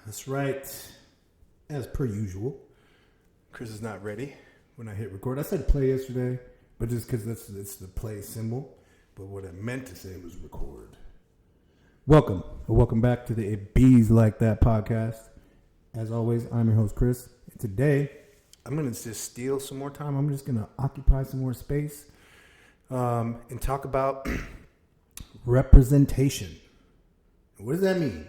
That's right. As per usual, Chris is not ready when I hit record. I said play yesterday, but just because it's the play symbol. But what I meant to say was record. Welcome back to the It Bees Like That podcast. As always, I'm your host, Chris. And today, I'm going to just steal some more time. I'm just going to occupy some more space and talk about representation. What does that mean?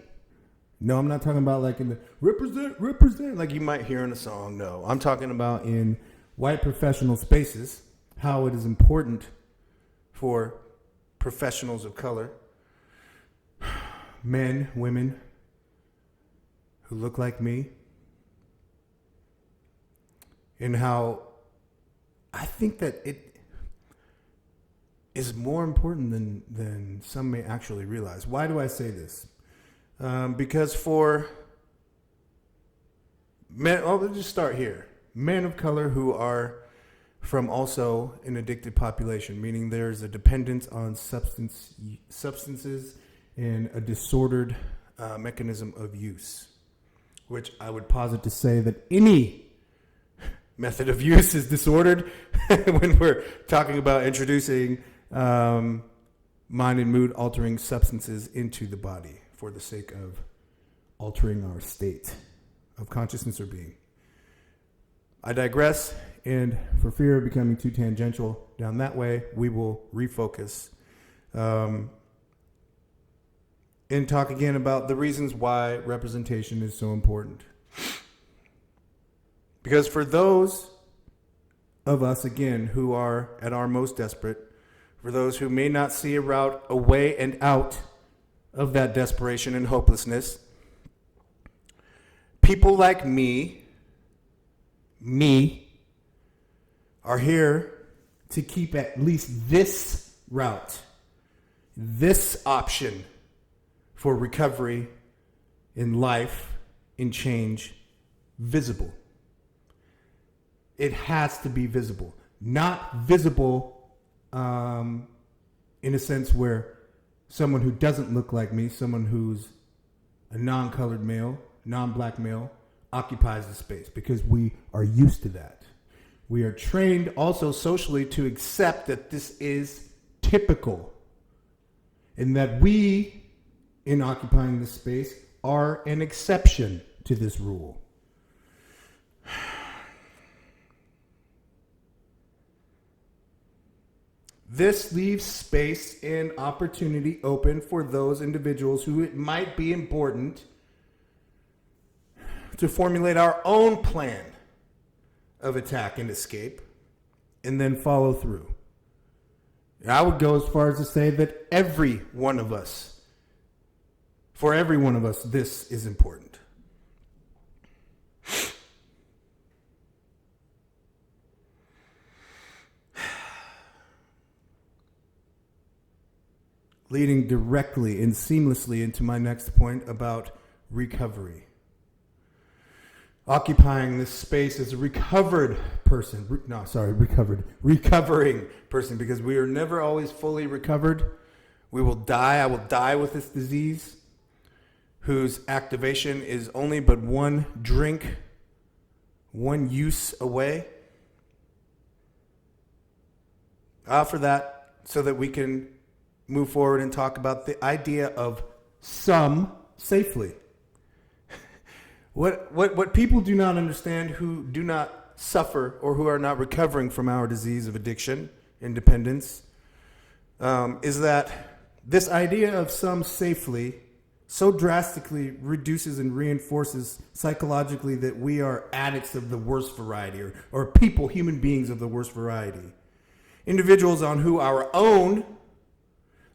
No, I'm not talking about like in the represent like you might hear in a song. No, I'm talking about in white professional spaces, how it is important for professionals of color, men, women who look like me, and how I think that it is more important than some may actually realize. Why do I say this? Because for men, let's just start here. Men of color who are from also an addicted population, meaning there's a dependence on substances and a disordered mechanism of use, which I would posit to say that any method of use is disordered when we're talking about introducing mind and mood altering substances into the body for the sake of altering our state of consciousness or being. I digress, and for fear of becoming too tangential down that way, we will refocus and talk again about the reasons why representation is so important. Because for those of us, again, who are at our most desperate, for those who may not see a route away and out of that desperation and hopelessness, people like me are here to keep at least this route, this option for recovery in life, in change, visible. It has to be visible. Not visible in a sense where someone who doesn't look like me, someone who's a non-colored male, non-black male, occupies the space, because we are used to that. We are trained also socially to accept that this is typical and that we, in occupying this space, are an exception to this rule. This leaves space and opportunity open for those individuals who it might be important to formulate our own plan of attack and escape and then follow through. I would go as far as to say that every one of us, for every one of us, this is important. Leading directly and seamlessly into my next point about recovery. Occupying this space as a recovering person, because we are never always fully recovered. We will die. I will die with this disease, whose activation is only but one drink, one use away. I offer that so that we can move forward and talk about the idea of some safely. What people do not understand who do not suffer or who are not recovering from our disease of addiction and dependence is that this idea of some safely so drastically reduces and reinforces psychologically that we are addicts of the worst variety or people, human beings of the worst variety. Individuals on who our own,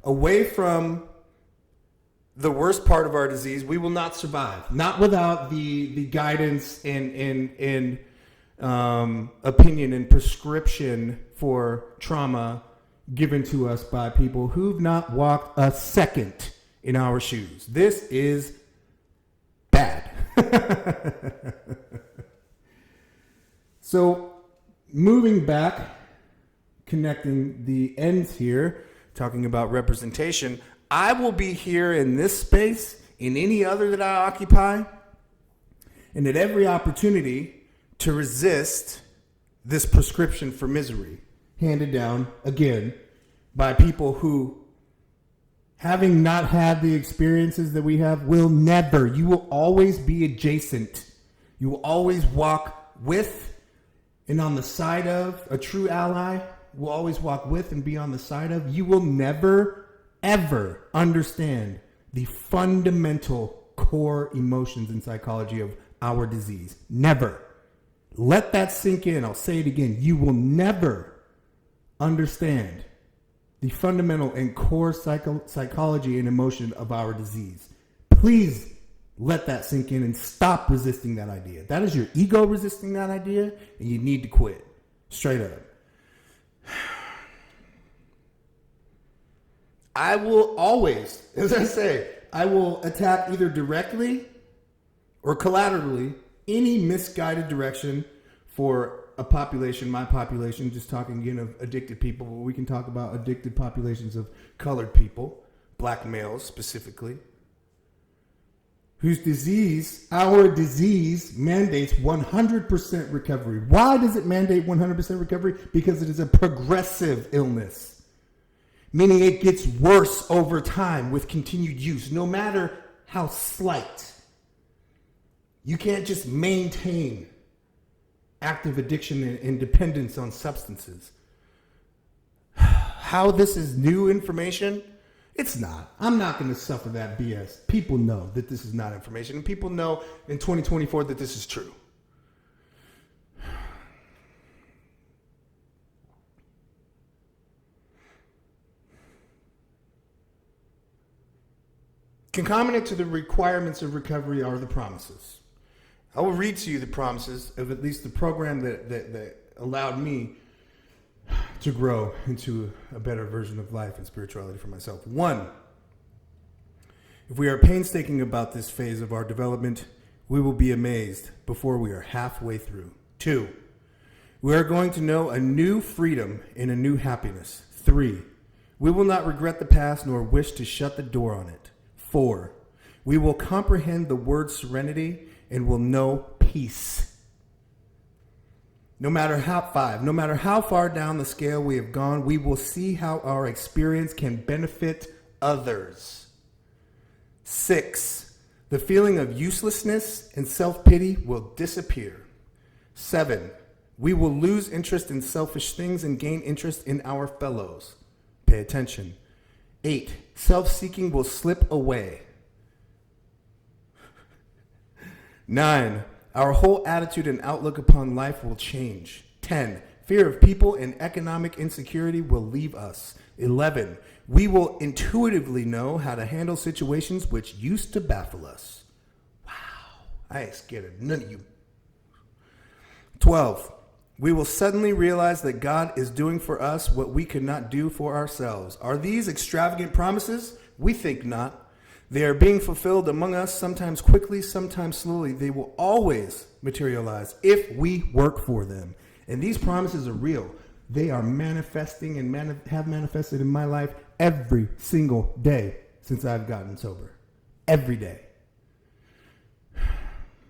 away from the worst part of our disease, we will not survive. Not without the guidance and opinion and prescription for trauma given to us by people who've not walked a second in our shoes. This is bad. So, moving back, connecting the ends here, talking about representation, I will be here in this space in any other that I occupy, and at every opportunity to resist this prescription for misery handed down, again, by people who, having not had the experiences that we have, will never. You will always be adjacent. You will always walk with and on the side of. A true ally will always walk with and be on the side of. You will never, ever understand the fundamental core emotions and psychology of our disease. Never. Let that sink in. I'll say it again. You will never understand the fundamental and core psychology and emotion of our disease. Please let that sink in and stop resisting that idea. That is your ego resisting that idea, and you need to quit. Straight up. I will always, as I say, I will attack either directly or collaterally any misguided direction for a population, my population, just talking again of addicted people, but we can talk about addicted populations of colored people, black males specifically, whose disease, our disease, mandates 100% recovery. Why does it mandate 100% recovery? Because it is a progressive illness, meaning it gets worse over time with continued use, no matter how slight. You can't just maintain active addiction and dependence on substances. How this is new information? It's not. I'm not going to suffer that BS. People know that this is not information, and people know in 2024 that this is true. Concomitant to the requirements of recovery are the promises. I will read to you the promises of at least the program that allowed me to grow into a better version of life and spirituality for myself. 1, if we are painstaking about this phase of our development, we will be amazed before we are halfway through. 2, we are going to know a new freedom and a new happiness. 3, we will not regret the past nor wish to shut the door on it. 4, we will comprehend the word serenity and will know peace. No matter how far down the scale we have gone, we will see how our experience can benefit others. 6, the feeling of uselessness and self-pity will disappear. 7, we will lose interest in selfish things and gain interest in our fellows. Pay attention. 8, self-seeking will slip away. 9, our whole attitude and outlook upon life will change. 10, fear of people and economic insecurity will leave us. 11, we will intuitively know how to handle situations which used to baffle us. Wow, I ain't scared of none of you. 12, we will suddenly realize that God is doing for us what we could not do for ourselves. Are these extravagant promises? We think not. They are being fulfilled among us, sometimes quickly, sometimes slowly. They will always materialize if we work for them. And these promises are real. They are manifesting and have manifested in my life every single day since I've gotten sober. Every day.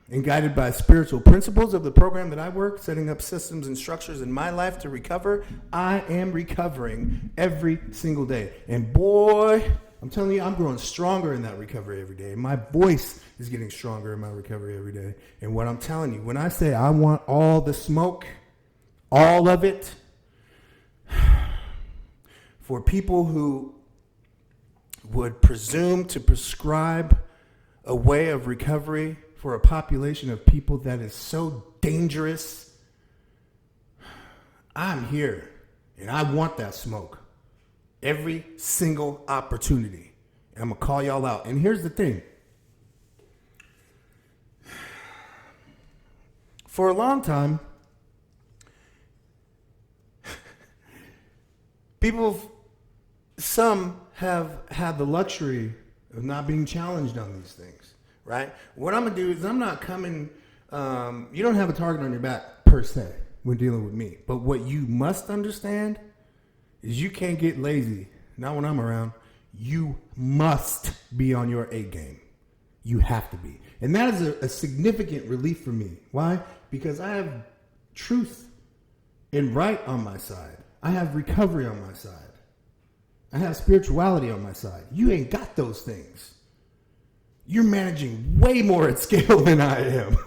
And guided by spiritual principles of the program that I work, setting up systems and structures in my life to recover, I am recovering every single day. And boy, I'm telling you, I'm growing stronger in that recovery every day. My voice is getting stronger in my recovery every day. And what I'm telling you, when I say I want all the smoke, all of it, for people who would presume to prescribe a way of recovery for a population of people that is so dangerous, I'm here and I want that smoke. Every single opportunity. And I'm going to call y'all out. And here's the thing. For a long time, some have had the luxury of not being challenged on these things, right? What I'm going to do is I'm not coming, you don't have a target on your back per se when dealing with me. But what you must understand is you can't get lazy. Not when I'm around. You must be on your A game. You have to be. And that is a significant relief for me. Why? Because I have truth and right on my side. I have recovery on my side. I have spirituality on my side. You ain't got those things. You're managing way more at scale than I am.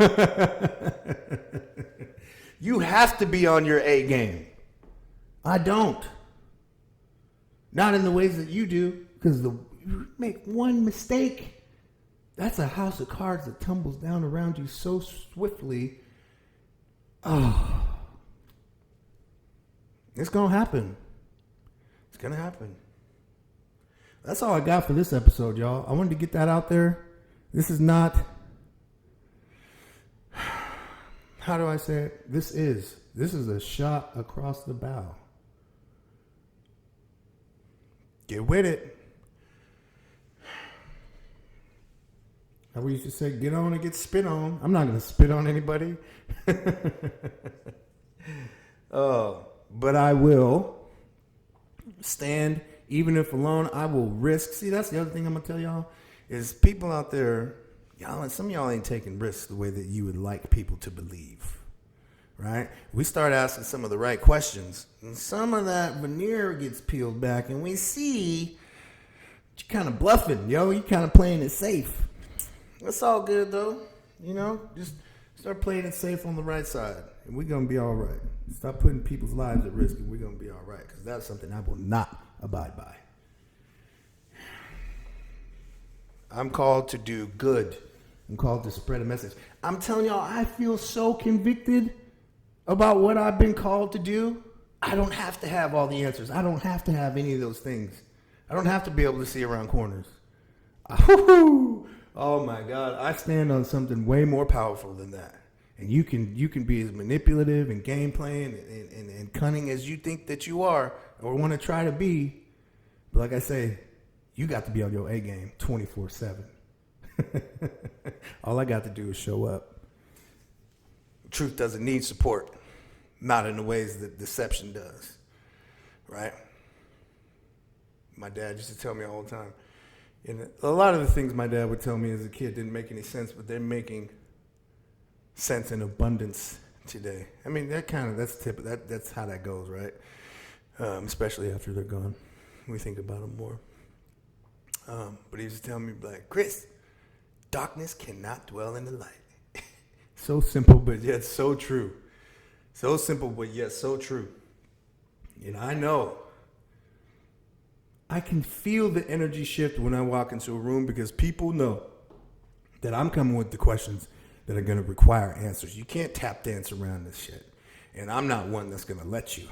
You have to be on your A game. I don't. Not in the ways that you do, because you make one mistake, that's a house of cards that tumbles down around you so swiftly. Oh, it's going to happen. It's going to happen. That's all I got for this episode, y'all. I wanted to get that out there. This is not, how do I say it? This is a shot across the bow. Get with it. How we used to say, get on and get spit on. I'm not going to spit on anybody. But I will stand, even if alone. I will risk. See, that's the other thing I'm going to tell y'all, is people out there, some of y'all ain't taking risks the way that you would like people to believe. Right? We start asking some of the right questions, and some of that veneer gets peeled back, and we see you're kind of bluffing, yo. You kind of playing it safe. That's all good, though. Just start playing it safe on the right side, and we're going to be all right. Stop putting people's lives at risk, and we're going to be all right, because that's something I will not abide by. I'm called to do good. I'm called to spread a message. I'm telling y'all, I feel so convicted about what I've been called to do. I don't have to have all the answers. I don't have to have any of those things. I don't have to be able to see around corners. Oh my God. I stand on something way more powerful than that. And you can be as manipulative and game playing and cunning as you think that you are or want to try to be. But like I say, you got to be on your A game 24/7. All I got to do is show up. Truth doesn't need support, not in the ways that deception does, right? My dad used to tell me all the time. And a lot of the things my dad would tell me as a kid didn't make any sense, but they're making sense in abundance today. I mean, that's how that goes, right? Especially after they're gone. We think about them more. But he used to tell me, like, Chris, darkness cannot dwell in the light. So simple, but yet so true. So simple, but yet so true. And I know. I can feel the energy shift when I walk into a room because people know that I'm coming with the questions that are going to require answers. You can't tap dance around this shit. And I'm not one that's going to let you.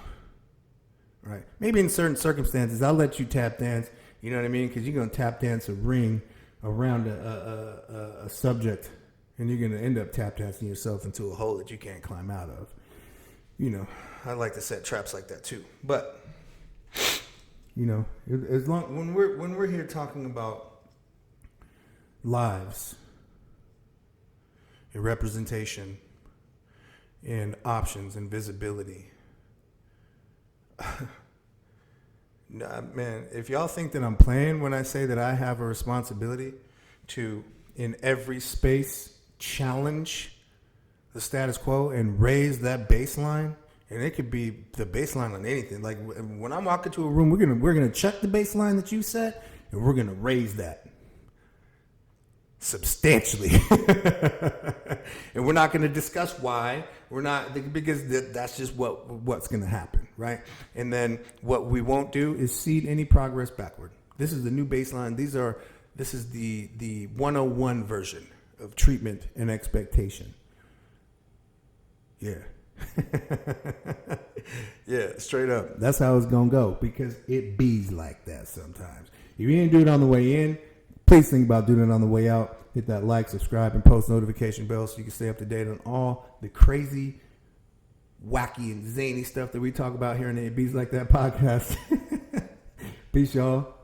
Right? Maybe in certain circumstances, I'll let you tap dance. You know what I mean? Because you're going to tap dance a ring around a subject. And you're going to end up tap dancing yourself into a hole that you can't climb out of. I like to set traps like that too. But, as long when we're here talking about lives and representation and options and visibility, nah, man, if y'all think that I'm playing when I say that I have a responsibility to, in every space, challenge the status quo and raise that baseline, and it could be the baseline on anything. Like when I walk into a room, we're gonna check the baseline that you set, and we're gonna raise that substantially. And we're not gonna discuss why. We're not, because that's just what's gonna happen, right? And then what we won't do is cede any progress backward. This is the new baseline. This is the 101 version of treatment and expectation. Yeah. Yeah, straight up. That's how it's going to go because it bees like that sometimes. If you didn't do it on the way in, please think about doing it on the way out. Hit that like, subscribe, and post notification bell so you can stay up to date on all the crazy, wacky, and zany stuff that we talk about here in the It Bees Like That podcast. Peace, y'all.